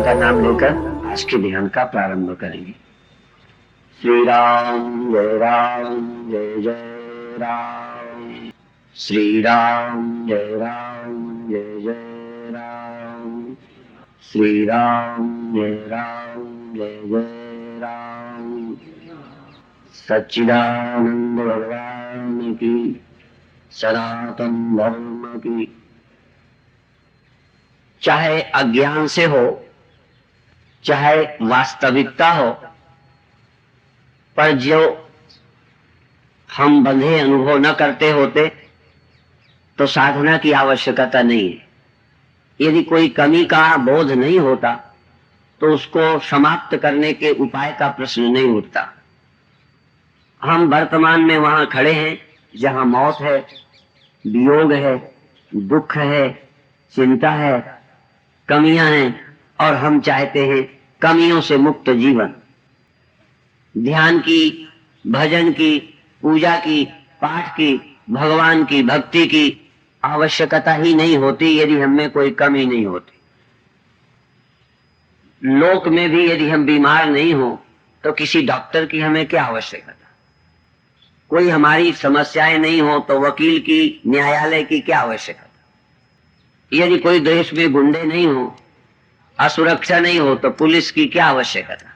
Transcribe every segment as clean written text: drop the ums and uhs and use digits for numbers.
भगवान का नाम लेकर आज के ध्यान का प्रारंभ करेंगे। श्री राम जय राम जय जय राम। श्री राम जय राम जय जय राम। श्री राम जय राम जय जय राम। सच्चिदानंद भगवान की, सनातन धर्म की। चाहे अज्ञान से हो, चाहे वास्तविकता हो, पर जो हम बंधे अनुभव न करते होते तो साधना की आवश्यकता नहीं है। यदि कोई कमी का बोध नहीं होता तो उसको समाप्त करने के उपाय का प्रश्न नहीं उठता। हम वर्तमान में वहां खड़े हैं जहां मौत है, वियोग है, दुख है, चिंता है, कमियां हैं, और हम चाहते हैं कमियों से मुक्त जीवन। ध्यान की, भजन की, पूजा की, पाठ की, भगवान की भक्ति की आवश्यकता ही नहीं होती यदि हमें कोई कमी नहीं होती। लोक में भी यदि हम बीमार नहीं हो तो किसी डॉक्टर की हमें क्या आवश्यकता। कोई हमारी समस्याएं नहीं हो तो वकील की, न्यायालय की क्या आवश्यकता। यदि कोई देश में गुंडे नहीं हो, असुरक्षा नहीं हो तो पुलिस की क्या आवश्यकता।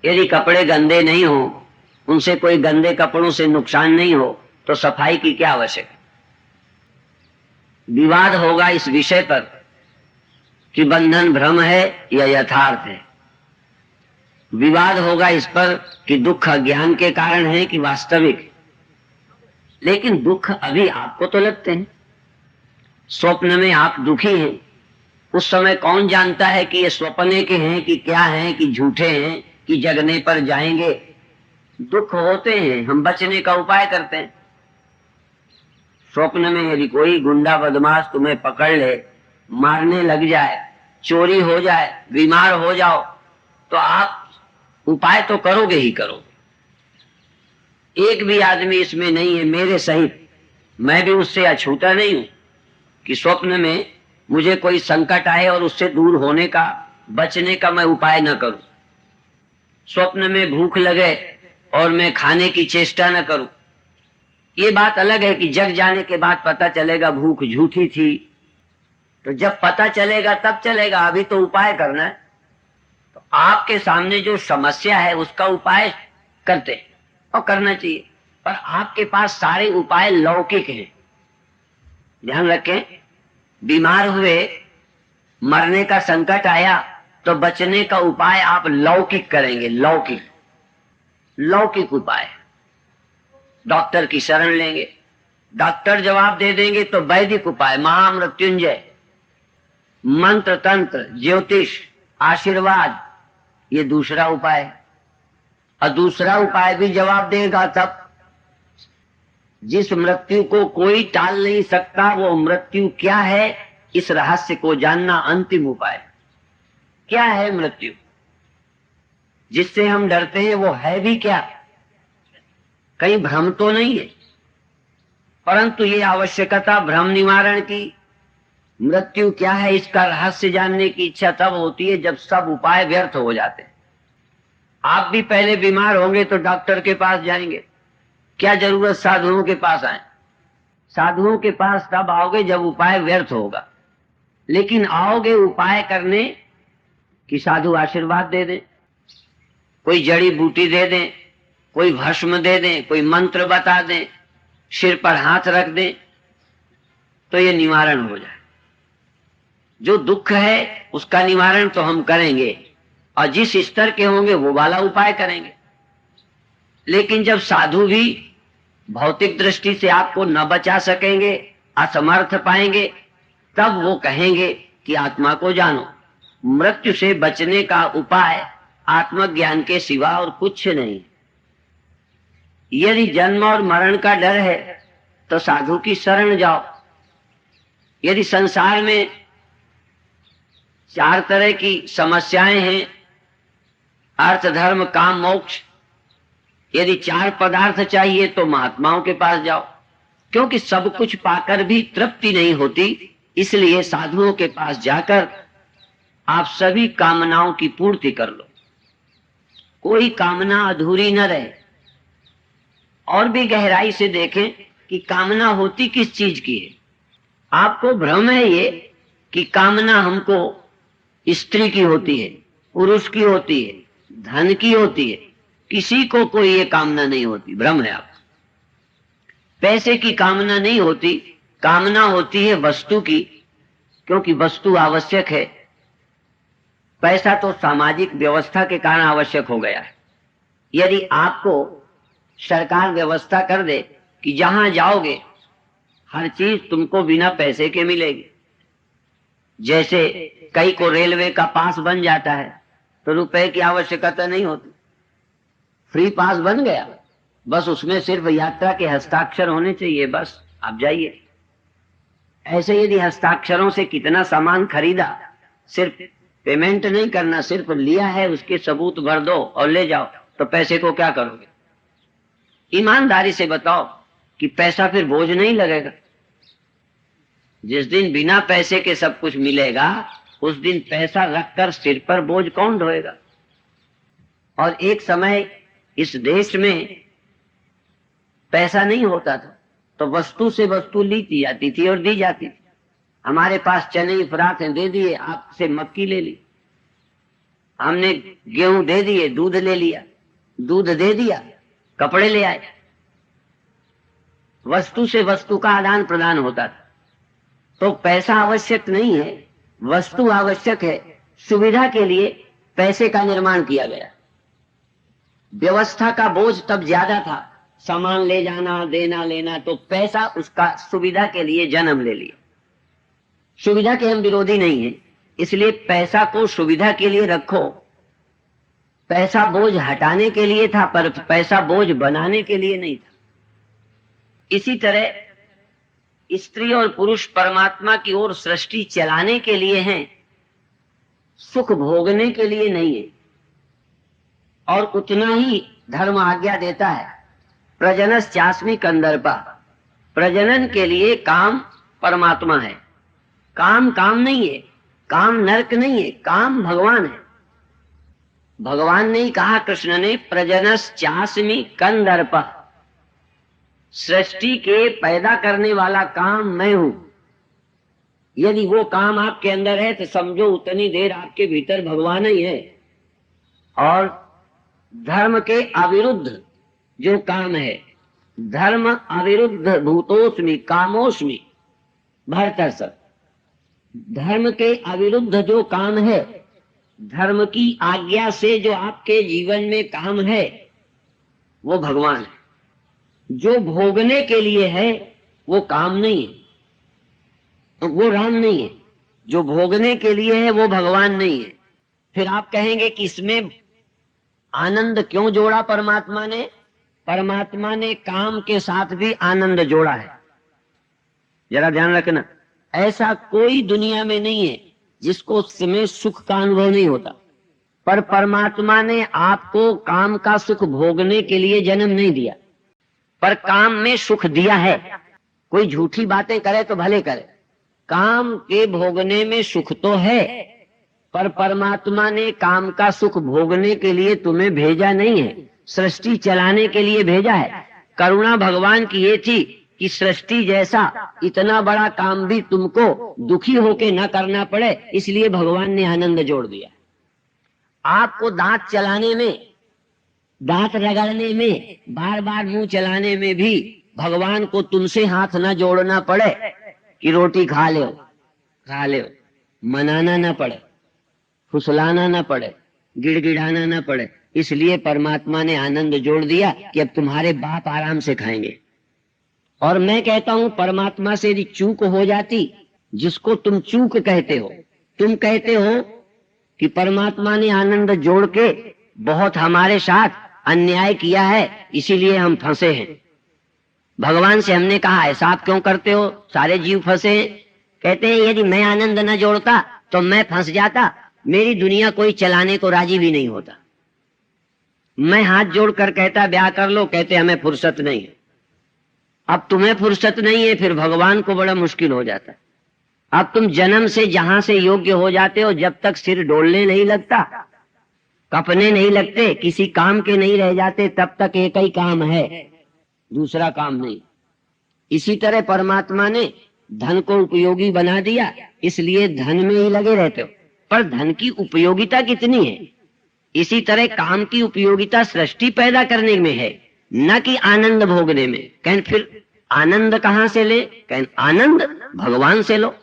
यदि कपड़े गंदे नहीं हो, उनसे कोई गंदे कपड़ों से नुकसान नहीं हो तो सफाई की क्या आवश्यकता। विवाद होगा इस विषय पर कि बंधन भ्रम है या यथार्थ है। विवाद होगा इस पर कि दुख अज्ञान के कारण है कि वास्तविक। लेकिन दुख अभी आपको तो लगते हैं। स्वप्न में आप दुखी हैं, उस समय कौन जानता है कि ये स्वप्ने के हैं कि क्या हैं, कि झूठे हैं, कि जगने पर जाएंगे। दुख होते हैं, हम बचने का उपाय करते हैं। स्वप्न में यदि कोई गुंडा बदमाश तुम्हें पकड़ ले, मारने लग जाए, चोरी हो जाए, बीमार हो जाओ, तो आप उपाय तो करोगे ही करोगे। एक भी आदमी इसमें नहीं है मेरे सहित, मैं भी उससे अछूता नहीं हूं कि स्वप्न में मुझे कोई संकट आए और उससे दूर होने का, बचने का मैं उपाय न करूं। स्वप्न में भूख लगे और मैं खाने की चेष्टा न करूं। ये बात अलग है कि जग जाने के बाद पता चलेगा भूख झूठी थी। तो जब पता चलेगा तब चलेगा, अभी तो उपाय करना है। तो आपके सामने जो समस्या है उसका उपाय करते हैं और करना चाहिए, पर आपके पास सारे उपाय लौकिक हैं। ध्यान रखें, बीमार हुए, मरने का संकट आया तो बचने का उपाय आप लौकिक करेंगे। लौकिक उपाय, डॉक्टर की शरण लेंगे, डॉक्टर जवाब दे देंगे तो वैदिक उपाय, महामृत्युंजय, मंत्र तंत्र, ज्योतिष, आशीर्वाद, ये दूसरा उपाय। और दूसरा उपाय भी जवाब देगा तब। जिस मृत्यु को कोई टाल नहीं सकता वो मृत्यु क्या है, इस रहस्य को जानना अंतिम उपाय। क्या है मृत्यु जिससे हम डरते हैं, वो है भी क्या। कहीं भ्रम तो नहीं है, परंतु ये आवश्यकता भ्रम निवारण की। मृत्यु क्या है इसका रहस्य जानने की इच्छा तब होती है जब सब उपाय व्यर्थ हो जाते हैं। आप भी पहले बीमार होंगे तो डॉक्टर के पास जाएंगे, क्या जरूरत साधुओं के पास आए। साधुओं के पास तब आओगे जब उपाय व्यर्थ होगा। लेकिन आओगे उपाय करने कि साधु आशीर्वाद दे दें, कोई जड़ी बूटी दे दें, कोई भस्म दे दें, कोई मंत्र बता दें, सिर पर हाथ रख दें तो ये निवारण हो जाए। जो दुख है उसका निवारण तो हम करेंगे और जिस स्तर के होंगे वो वाला उपाय करेंगे। लेकिन जब साधु भी भौतिक दृष्टि से आपको न बचा सकेंगे, असमर्थ पाएंगे, तब वो कहेंगे कि आत्मा को जानो। मृत्यु से बचने का उपाय आत्मज्ञान के सिवा और कुछ नहीं। यदि जन्म और मरण का डर है तो साधु की शरण जाओ। यदि संसार में 4 तरह की समस्याएं हैं, अर्थ, धर्म, काम, मोक्ष, यदि 4 पदार्थ चाहिए तो महात्माओं के पास जाओ। क्योंकि सब कुछ पाकर भी तृप्ति नहीं होती, इसलिए साधुओं के पास जाकर आप सभी कामनाओं की पूर्ति कर लो, कोई कामना अधूरी न रहे। और भी गहराई से देखें कि कामना होती किस चीज की है। आपको भ्रम है ये कि कामना हमको स्त्री की होती है, पुरुष की होती है, धन की होती है। किसी को कोई ये कामना नहीं होती, भ्रम है आप। पैसे की कामना नहीं होती, कामना होती है वस्तु की, क्योंकि वस्तु आवश्यक है। पैसा तो सामाजिक व्यवस्था के कारण आवश्यक हो गया है। यदि आपको सरकार व्यवस्था कर दे कि जहां जाओगे हर चीज तुमको बिना पैसे के मिलेगी, जैसे कई को रेलवे का पास बन जाता है तो रुपए की आवश्यकता नहीं होती, फ्री पास बन गया, बस उसमें सिर्फ यात्रा के हस्ताक्षर होने चाहिए, बस आप जाइए। ऐसे यदि हस्ताक्षरों से कितना सामान खरीदा, सिर्फ पेमेंट नहीं करना, सिर्फ लिया है उसके सबूत भर दो और ले जाओ, तो पैसे को क्या करोगे? ईमानदारी से बताओ कि पैसा फिर बोझ नहीं लगेगा। जिस दिन बिना पैसे के सब कुछ मिलेगा उस दिन पैसा रखकर सिर पर बोझ कौन ढोएगा? और एक समय इस देश में पैसा नहीं होता था तो वस्तु से वस्तु ली जाती थी और दी जाती थी। हमारे पास चने फराक दे दिए, आपसे मक्की ले ली, हमने गेहूं दे दिए, दूध ले लिया, दूध दे दिया, कपड़े ले आए। वस्तु से वस्तु का आदान प्रदान होता था। तो पैसा आवश्यक नहीं है, वस्तु आवश्यक है। सुविधा के लिए पैसे का निर्माण किया गया। व्यवस्था का बोझ तब ज्यादा था, सामान ले जाना, देना, लेना, तो पैसा उसका सुविधा के लिए जन्म ले लिया। सुविधा के हम विरोधी नहीं है, इसलिए पैसा को सुविधा के लिए रखो। पैसा बोझ हटाने के लिए था, पर पैसा बोझ बनाने के लिए नहीं था। इसी तरह स्त्री और पुरुष परमात्मा की ओर सृष्टि चलाने के लिए हैं, सुख भोगने के लिए नहीं है। और उतना ही धर्म आज्ञा देता है, प्रजनस चास्मि कंदर्पा, प्रजनन के लिए काम परमात्मा है। काम काम नहीं है, काम नरक नहीं है, काम भगवान है। भगवान ने ही कहा, कृष्ण ने, प्रजनस चास्मि कंदर्पा, सृष्टि के पैदा करने वाला काम मैं हूं। यदि वो काम आपके अंदर है तो समझो उतनी देर आपके भीतर भगवान ही है। और धर्म के अविरुद्ध जो काम है, धर्म अविरुद्ध भूतोस्मि कामोस्मि भरतर्षभ, धर्म के अविरुद्ध जो काम है, धर्म की आज्ञा से जो आपके जीवन में काम है, वो भगवान है। जो भोगने के लिए है वो काम नहीं है, वो राम नहीं है। जो भोगने के लिए है वो भगवान नहीं है। फिर आप कहेंगे कि इसमें आनंद क्यों जोड़ा परमात्मा ने? परमात्मा ने काम के साथ भी आनंद जोड़ा है। जरा ध्यान रखना, ऐसा कोई दुनिया में नहीं है जिसको उसमें सुख का अनुभव नहीं होता। पर परमात्मा ने आपको काम का सुख भोगने के लिए जन्म नहीं दिया, पर काम में सुख दिया है। कोई झूठी बातें करे तो भले करे, काम के भोगने में सुख तो है, पर परमात्मा ने काम का सुख भोगने के लिए तुम्हें भेजा नहीं है, सृष्टि चलाने के लिए भेजा है। करुणा भगवान की ये थी कि सृष्टि जैसा इतना बड़ा काम भी तुमको दुखी होके न करना पड़े, इसलिए भगवान ने आनंद जोड़ दिया। आपको दांत चलाने में, दांत रगड़ने में, बार बार मुंह चलाने में भी भगवान को तुमसे हाथ न जोड़ना पड़े कि रोटी खा ले, मनाना न पड़े, फुसलाना न पड़े, गिड़गिड़ाना न पड़े। इसलिए परमात्मा ने आनंद जोड़ दिया कि अब तुम्हारे बाप आराम से खाएंगे। और मैं कहता हूं, परमात्मा से यदि चूक हो जाती, जिसको तुम चूक कहते हो, तुम कहते हो कि परमात्मा ने आनंद जोड़ के बहुत हमारे साथ अन्याय किया है, इसीलिए हम फंसे हैं। भगवान से हमने कहा, ऐसा आप क्यों करते हो, सारे जीव फंसे हैं। कहते हैं यदि मैं आनंद न जोड़ता तो मैं फंस जाता, मेरी दुनिया कोई चलाने को राजी भी नहीं होता। मैं हाथ जोड़कर कहता ब्याह कर लो, कहते हमें फुर्सत नहीं है। अब तुम्हें फुर्सत नहीं है, फिर भगवान को बड़ा मुश्किल हो जाता है। अब तुम जन्म से जहां से योग्य हो जाते हो, जब तक सिर डोलने नहीं लगता, कपने नहीं लगते, किसी काम के नहीं रह जाते, तब तक एक ही काम है, दूसरा काम नहीं। इसी तरह परमात्मा ने धन को उपयोगी बना दिया, इसलिए धन में ही लगे रहते हो। पर धन की उपयोगिता कितनी है? इसी तरह काम की उपयोगिता सृष्टि पैदा करने में है, न कि आनंद भोगने में। कहें फिर आनंद कहां से ले? कहें आनंद भगवान से लो।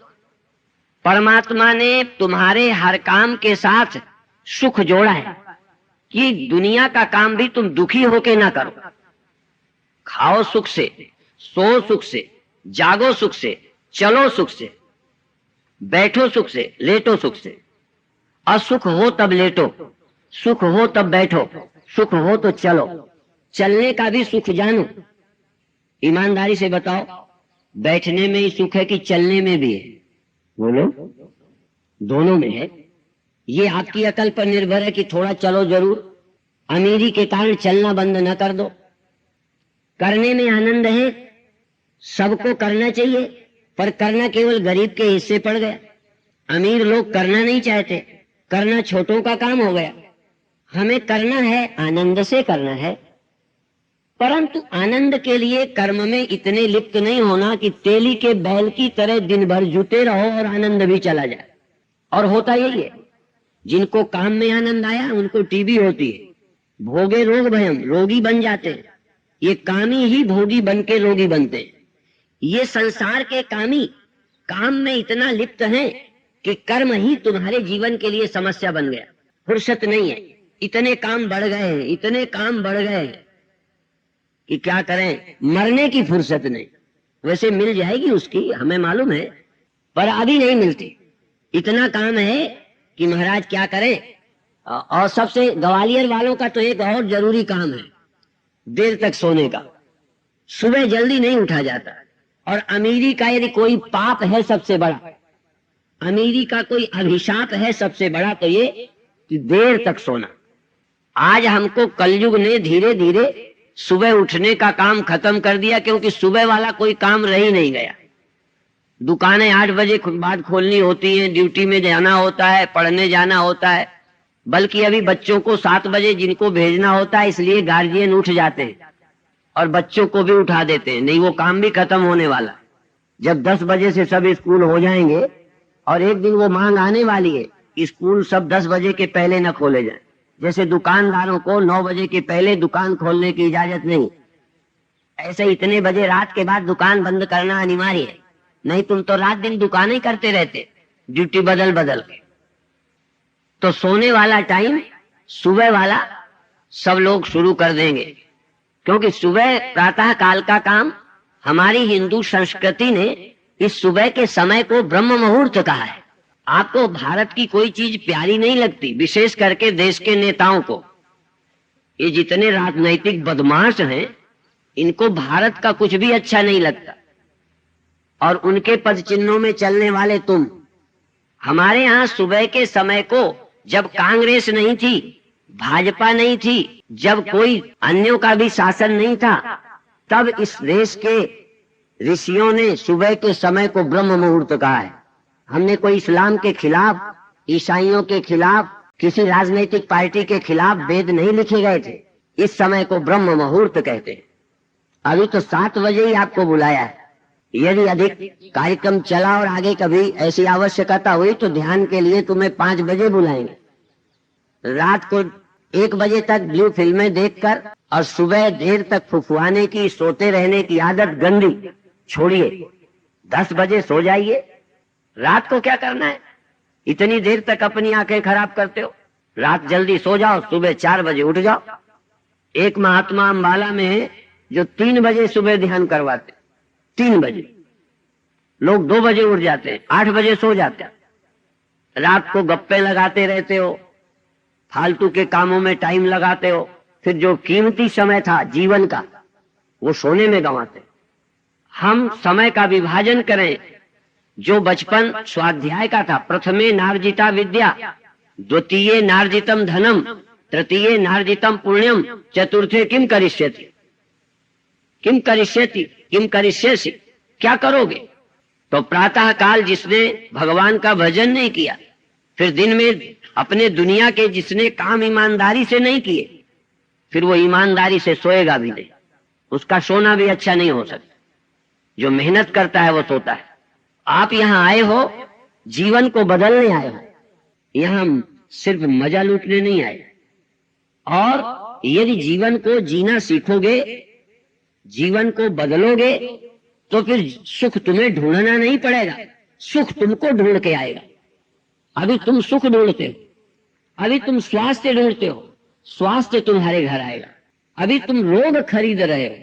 परमात्मा ने तुम्हारे हर काम के साथ सुख जोड़ा है कि दुनिया का काम भी तुम दुखी होके ना करो। खाओ सुख से, सो सुख से, जागो सुख से, चलो सुख से, बैठो सुख से, लेटो सुख से। असुख हो तब लेटो, सुख हो तब बैठो, सुख हो तो चलो। चलने का भी सुख जानो। ईमानदारी से बताओ, बैठने में ही सुख है कि चलने में भी है? बोलो, दोनों में है। ये आपकी अकल पर निर्भर है कि थोड़ा चलो जरूर, अमीरी के कारण चलना बंद न कर दो। करने में आनंद है, सबको करना चाहिए, पर करना केवल गरीब के हिस्से पड़ गया। अमीर लोग करना नहीं चाहते, करना छोटों का काम हो गया। हमें करना है, आनंद से करना है, परंतु आनंद के लिए कर्म में इतने लिप्त नहीं होना कि तेली के बैल की तरह दिन भर जुटे रहो और आनंद भी चला जाए। और होता यही है, जिनको काम में आनंद आया उनको टीबी होती है, भोगे रोग भयम, रोगी बन जाते हैं। ये कामी ही भोगी बन के रोगी बनते हैं। ये संसार के कामी काम में इतना लिप्त हैं कि कर्म ही तुम्हारे जीवन के लिए समस्या बन गया। फुर्सत नहीं है, इतने काम बढ़ गए हैं, इतने काम बढ़ गए हैं कि क्या करें, मरने की फुर्सत नहीं। वैसे मिल जाएगी उसकी, हमें मालूम है, पर अभी नहीं मिलती। इतना काम है कि महाराज क्या करें। और सबसे ग्वालियर वालों का तो एक और जरूरी काम है, देर तक सोने का। सुबह जल्दी नहीं उठा जाता। और अमीरी का यदि कोई पाप है सबसे बड़ा, अमीरी का कोई अभिशाप है सबसे बड़ा, तो ये कि देर तक सोना। आज हमको कलयुग ने धीरे धीरे सुबह उठने का काम खत्म कर दिया, क्योंकि सुबह वाला कोई काम रह ही नहीं गया। दुकानें 8 बजे बाद खोलनी होती हैं, ड्यूटी में जाना होता है, पढ़ने जाना होता है। बल्कि अभी बच्चों को 7 बजे जिनको भेजना होता है, इसलिए गार्जियन उठ जाते हैं और बच्चों को भी उठा देते हैं, नहीं वो काम भी खत्म होने वाला। जब 10 बजे से सब स्कूल हो जाएंगे, और एक दिन वो मांग आने वाली है कि स्कूल सब 10 बजे के पहले न खोले जाएं। जैसे दुकानदारों को 9 बजे के पहले दुकान खोलने की इजाजत नहीं, ऐसे इतने बजे रात के बाद दुकान बंद करना अनिवार्य है। नहीं तुम तो रात दिन दुकानें करते रहते, ड्यूटी बदल बदल के। तो सोने वाला टाइम सुबह वाला सब लोग शुरू कर देंगे, क्योंकि सुबह प्रातः काल का काम, हमारी हिंदू संस्कृति ने इस सुबह के समय को ब्रह्म मुहूर्त कहा है। आपको भारत की कोई चीज प्यारी नहीं लगती, विशेष करके देश के नेताओं को। ये जितने राजनैतिक बदमाश हैं, इनको भारत का कुछ भी अच्छा नहीं लगता, और उनके पद चिन्हों में चलने वाले तुम। हमारे यहाँ सुबह के समय को, जब कांग्रेस नहीं थी, भाजपा नहीं थी, जब कोई अन्यों का भी शासन नहीं था, तब इस देश के ऋषियों ने सुबह के समय को ब्रह्म मुहूर्त कहा है। हमने कोई इस्लाम के खिलाफ, ईसाइयों के खिलाफ, किसी राजनीतिक पार्टी के खिलाफ वेद नहीं लिखे गए थे। इस समय को ब्रह्म मुहूर्त कहते हैं। अभी तो 7 बजे ही आपको बुलाया है। यदि अधिक कार्यक्रम चला और आगे कभी ऐसी आवश्यकता हुई तो ध्यान के लिए तुम्हें 5 बजे बुलाएंगे। रात को 1 बजे तक ब्लू फिल्में देखकर और सुबह देर तक फुफुआने की, सोते रहने की आदत गंदी छोड़िए। 10 बजे सो जाइए। रात को क्या करना है, इतनी देर तक अपनी आंखें खराब करते हो। रात जल्दी सो जाओ, सुबह 4 बजे उठ जाओ। एक महात्मा अम्बाला में है जो 3 बजे सुबह ध्यान करवाते। 3 बजे लोग 2 बजे उठ जाते हैं, 8 बजे सो जाते हैं। रात को गप्पे लगाते रहते हो, फालतू के कामों में टाइम लगाते हो, फिर जो कीमती समय था जीवन का वो सोने में गंवाते। हम समय का विभाजन करें। जो बचपन स्वाध्याय का था, प्रथमे नार्जिता विद्या, द्वितीय नार्जितम धनम, तृतीय नार्जितम पुण्यम, चतुर्थे किम करिष्यति, किम करिष्यति, किम करिष्यसि, क्या करोगे। तो प्रातः काल जिसने भगवान का भजन नहीं किया, फिर दिन में अपने दुनिया के जिसने काम ईमानदारी से नहीं किए, फिर वो ईमानदारी से सोएगा भी नहीं, उसका सोना भी अच्छा नहीं हो सकता। जो मेहनत करता है वो सोता है। आप यहाँ आए हो, जीवन को बदलने आए हो, यहाँ सिर्फ मजा लूटने नहीं आए। और यदि जीवन को जीना सीखोगे, जीवन को बदलोगे, तो फिर सुख तुम्हें ढूंढना नहीं पड़ेगा, सुख तुमको ढूंढ के आएगा। अभी तुम सुख ढूंढते हो, अभी तुम स्वास्थ्य ढूंढते हो, स्वास्थ्य तुम्हारे घर आएगा। अभी तुम रोग खरीद रहे हो,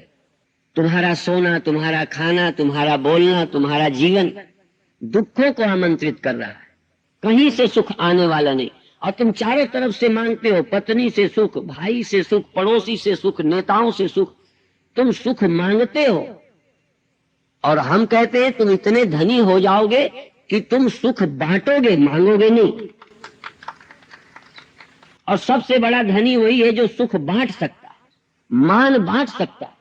तुम्हारा सोना, तुम्हारा खाना, तुम्हारा बोलना, तुम्हारा जीवन दुखों को आमंत्रित कर रहा है, कहीं से सुख आने वाला नहीं। और तुम चारों तरफ से मांगते हो, पत्नी से सुख, भाई से सुख, पड़ोसी से सुख, नेताओं से सुख, तुम सुख मांगते हो। और हम कहते हैं तुम इतने धनी हो जाओगे कि तुम सुख बांटोगे, मांगोगे नहीं। और सबसे बड़ा धनी वही है जो सुख बांट सकता है, मान बांट सकता है।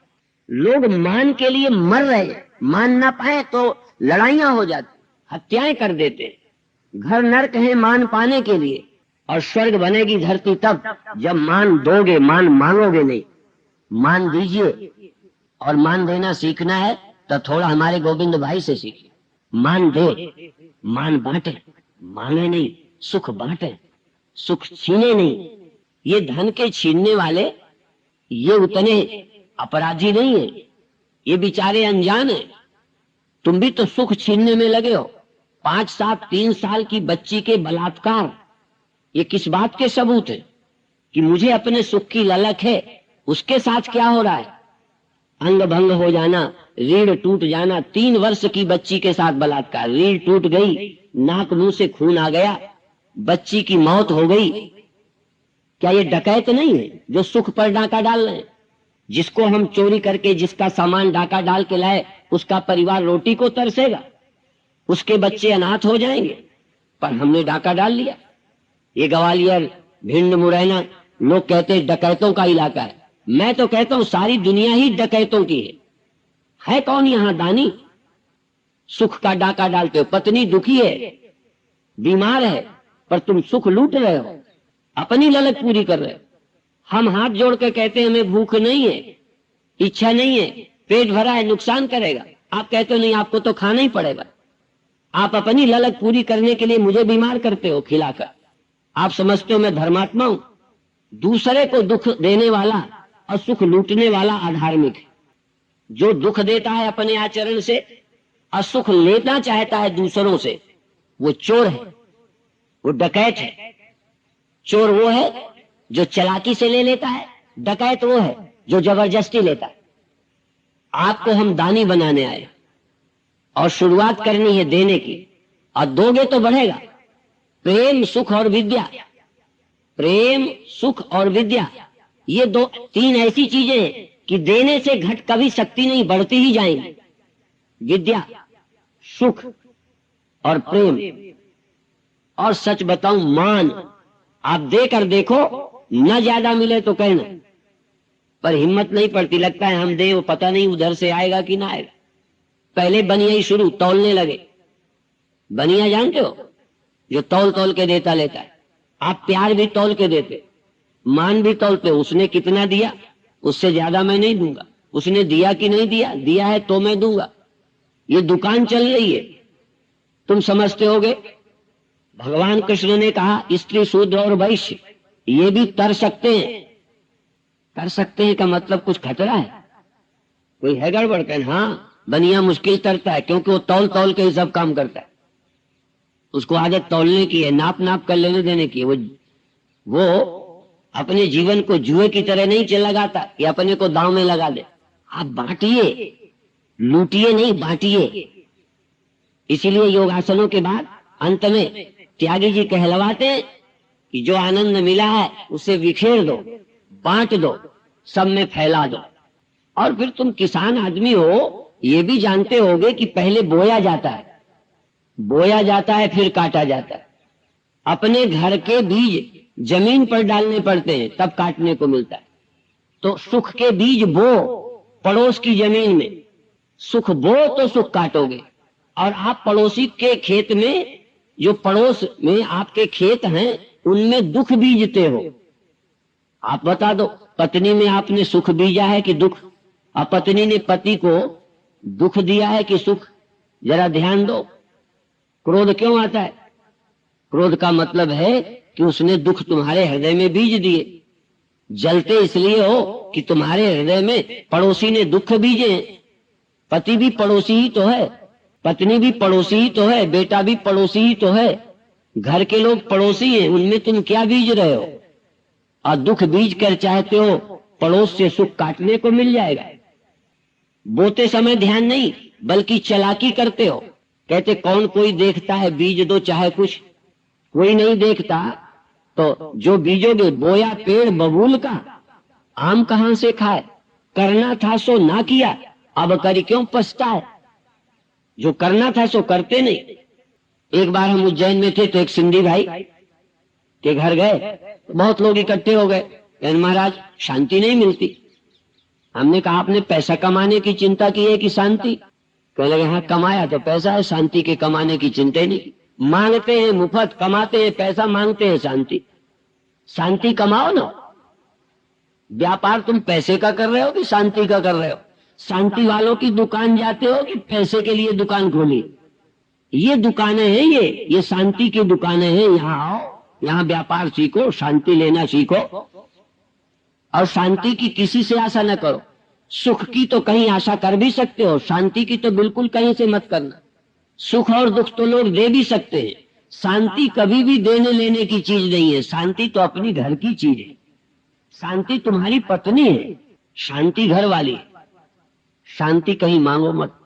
लोग मान के लिए मर रहे हैं, मान ना पाए तो लड़ाइयां हो जाती, हत्याएं कर देते। घर नर्क है मान पाने के लिए, और स्वर्ग बनेगी धरती तब जब मान दोगे, मान मांगोगे नहीं। मान दीजिए, और मान देना सीखना है तो थोड़ा हमारे गोविंद भाई से सीखिए। मान दे, मान बांटे, मांगे नहीं, सुख बांटे, सुख छीने नहीं। ये धन के छीनने वाले ये उतने अपराधी नहीं है, ये बेचारे अनजान है। तुम भी तो सुख छीनने में लगे हो। 5 साल 3 साल की बच्ची के बलात्कार, ये किस बात के सबूत है? कि मुझे अपने सुख की ललक है। उसके साथ क्या हो रहा है? अंग भंग हो जाना, रीढ़ टूट जाना। 3 वर्ष की बच्ची के साथ बलात्कार, रीढ़ टूट गई, नाक मुंह से खून आ गया, बच्ची की मौत हो गई। क्या ये डकैत नहीं है जो सुख पर डाका डाल रहे हैं? जिसको हम चोरी करके, जिसका सामान डाका डाल के लाए, उसका परिवार रोटी को तरसेगा, उसके बच्चे अनाथ हो जाएंगे, पर हमने डाका डाल लिया। ये ग्वालियर, भिंड, मुरैना, लोग कहते हैं डकैतों का इलाका है। मैं तो कहता हूं सारी दुनिया ही डकैतों की है कौन यहाँ दानी? सुख का डाका डालते हो। पत्नी दुखी है, बीमार है, पर तुम सुख लूट रहे हो, अपनी ललक पूरी कर रहे हो। हम हाथ जोड़ के कहते हैं हमें भूख नहीं है, इच्छा नहीं है, पेट भरा है, नुकसान करेगा। आप कहते हो नहीं, आपको तो खाना ही पड़ेगा। आप अपनी ललक पूरी करने के लिए मुझे बीमार करते हो खिलाकर। आप समझते हो मैं धर्मात्मा हूं। दूसरे को दुख देने वाला और सुख लूटने वाला अधार्मिक है। जो दुख देता है अपने आचरण से और सुख लेना चाहता है दूसरों से, वो चोर है, वो डकैत है। चोर वो है जो चालाकी से ले लेता है, डकैत वो है जो जबरदस्ती लेता है। आपको हम दानी बनाने आए और शुरुआत करनी है देने की, और दोगे तो बढ़ेगा। प्रेम, सुख और विद्या, प्रेम, सुख और विद्या, ये 2-3 ऐसी चीजें हैं कि देने से घट कभी सकती नहीं, बढ़ती ही जाएंगी। विद्या, सुख और प्रेम। और सच बताऊं, मान आप देकर देखो, न ज्यादा मिले तो कहना, पर हिम्मत नहीं पड़ती। लगता है हम दे, वो पता नहीं उधर से आएगा कि ना आएगा। पहले बनिया ही शुरू, तौलने लगे। बनिया जानते हो, जो तौल तौल के देता लेता है। आप प्यार भी तौल के देते, मान भी तौलते। उसने कितना दिया, उससे ज्यादा मैं नहीं दूंगा। उसने दिया कि नहीं दिया, दिया है तो मैं दूंगा। ये दुकान चल रही है, तुम समझते होगे। भगवान कृष्ण ने कहा स्त्री, शूद्र और वैश्य ये भी तर सकते हैं। कर सकते हैं का मतलब कुछ खतरा है, कोई है गड़बड़? कहना हाँ, बनिया मुश्किल तरता है, क्योंकि वो तौल तौल के ही सब काम करता है। उसको आदत तौलने की है, नाप नाप कर लेने देने की है। वो अपने जीवन को जुए की तरह नहीं लगाता कि अपने को दांव में लगा दे। आप बांटिए, लूटिए नहीं, बांटिए। इसीलिए योगासनों के बाद अंत में त्यागी जी कहलवाते हैं कि जो आनंद मिला है उसे बिखेर दो, बांट दो, सब में फैला दो। और फिर तुम किसान आदमी हो, ये भी जानते होगे कि पहले बोया जाता है, बोया जाता है, फिर काटा जाता है। अपने घर के बीज जमीन पर डालने पड़ते हैं, तब काटने को मिलता है। तो सुख के बीज बो पड़ोस की जमीन में, सुख बो तो सुख काटोगे। और आप पड़ोसी के खेत में, जो पड़ोस में आपके खेत हैं, उनमें दुख बीजते हो। आप बता दो, पत्नी में आपने सुख बीजा है कि दुख? और पत्नी ने पति को दुख दिया है कि सुख? जरा ध्यान दो। क्रोध क्यों आता है? क्रोध का मतलब है कि उसने दुख तुम्हारे हृदय में बीज दिए। जलते इसलिए हो कि तुम्हारे हृदय में पड़ोसी ने दुख बीजे। पति भी पड़ोसी ही तो है, पत्नी भी पड़ोसी ही तो है, बेटा भी पड़ोसी ही तो है, घर के लोग पड़ोसी हैं, उनमें तुम क्या बीज रहे हो? और दुख बीज कर चाहते हो पड़ोस से सुख काटने को मिल जाएगा। बोते समय ध्यान नहीं बल्कि चालाकी करते हो। कहते कौन कोई देखता है, बीज दो चाहे कुछ। कोई नहीं देखता तो जो बीजोगे, बोया पेड़ बबूल का, आम कहां से खाए? करना था सो ना किया, अब कर क्यों पछताए? जो करना था सो करते नहीं। एक बार हम उज्जैन में थे तो एक सिंधी भाई के घर गए, तो बहुत लोग इकट्ठे हो गए। कहने महाराज शांति नहीं मिलती। हमने कहा आपने पैसा कमाने की चिंता की है कि शांति? कहने लगे हाँ, कमाया तो पैसा है, शांति के कमाने की चिंता ही नहीं। मांगते हैं मुफ्त, कमाते हैं पैसा, मांगते हैं शांति। शांति कमाओ ना। व्यापार तुम पैसे का कर रहे हो कि शांति का कर रहे हो? शांति वालों की दुकान जाते हो कि पैसे के लिए दुकान खोली? ये दुकानें हैं, ये शांति की दुकानें हैं। यहाँ आओ, यहाँ व्यापार सीखो, शांति लेना सीखो। और शांति की किसी से आशा न करो। सुख की तो कहीं आशा कर भी सकते हो, शांति की तो बिल्कुल कहीं से मत करना। सुख और दुख तो लोग दे भी सकते हैं, शांति कभी भी देने लेने की चीज नहीं है। शांति तो अपनी घर की चीज है। शांति तुम्हारी पत्नी है, शांति घर वाली है। शांति कहीं मांगो मत।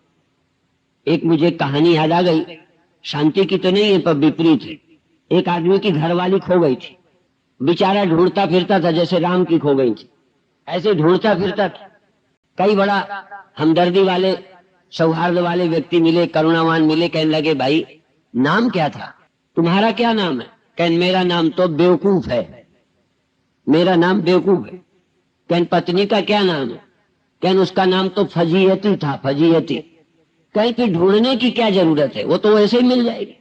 एक मुझे कहानी याद आ गई, शांति की तो नहीं है पर विपरीत है। एक आदमी की घरवाली खो गई थी, बेचारा ढूंढता फिरता था जैसे राम की खो गई थी, ऐसे ढूंढता फिरता था। कई बड़ा हमदर्दी वाले, सौहार्द वाले व्यक्ति मिले, करुणावान मिले। कहने लगे भाई नाम क्या था? तुम्हारा क्या नाम है? कहने मेरा नाम तो बेवकूफ है, मेरा नाम बेवकूफ है। कहने पत्नी का क्या नाम है? कहने उसका नाम तो फजीहती था, फजीहती। कहीं फिर ढूंढने की क्या जरूरत है, वो तो ऐसे ही मिल जाएगी।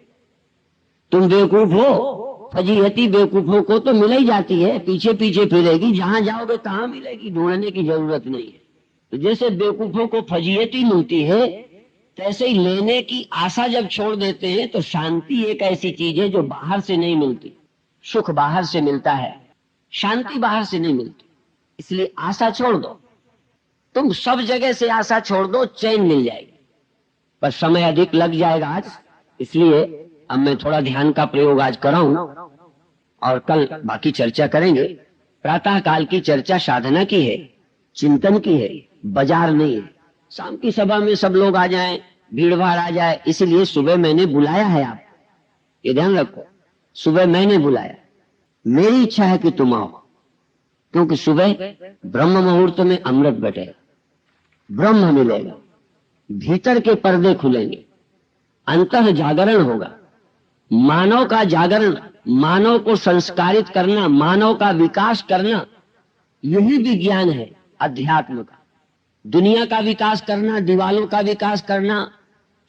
तुम बेवकूफ हो, फजीहती बेवकूफों को तो मिल ही जाती है, पीछे पीछे फिरेगी, जहां जाओगे तहां मिलेगी, ढूंढने की जरूरत नहीं है। तो जैसे बेवकूफों को फजीहती मिलती है, तैसे ही लेने की आशा जब छोड़ देते हैं तो शांति एक ऐसी चीज है जो बाहर से नहीं मिलती। सुख बाहर से मिलता है, शांति बाहर से नहीं मिलती। इसलिए आशा छोड़ दो। तुम सब जगह से आशा छोड़ दो, चैन मिल जाएगी। पर समय अधिक लग जाएगा आज, इसलिए अब मैं थोड़ा ध्यान का प्रयोग आज कराऊं और कल बाकी चर्चा करेंगे। प्रातः काल की चर्चा साधना की है, चिंतन की है, बाजार नहीं है। शाम की सभा में सब लोग आ जाएं, भीड़ भाड़ आ जाए, इसलिए सुबह मैंने बुलाया है। आप ये ध्यान रखो, सुबह मैंने बुलाया, मेरी इच्छा है कि तुम आओ, क्योंकि सुबह ब्रह्म मुहूर्त में अमृत बटेगा, ब्रह्म मिलेगा, भीतर के पर्दे खुलेंगे, अंतः जागरण होगा। मानव का जागरण, मानव को संस्कारित करना, मानव का विकास करना, यही विज्ञान है अध्यात्म का। दुनिया का विकास करना, दीवालों का विकास करना,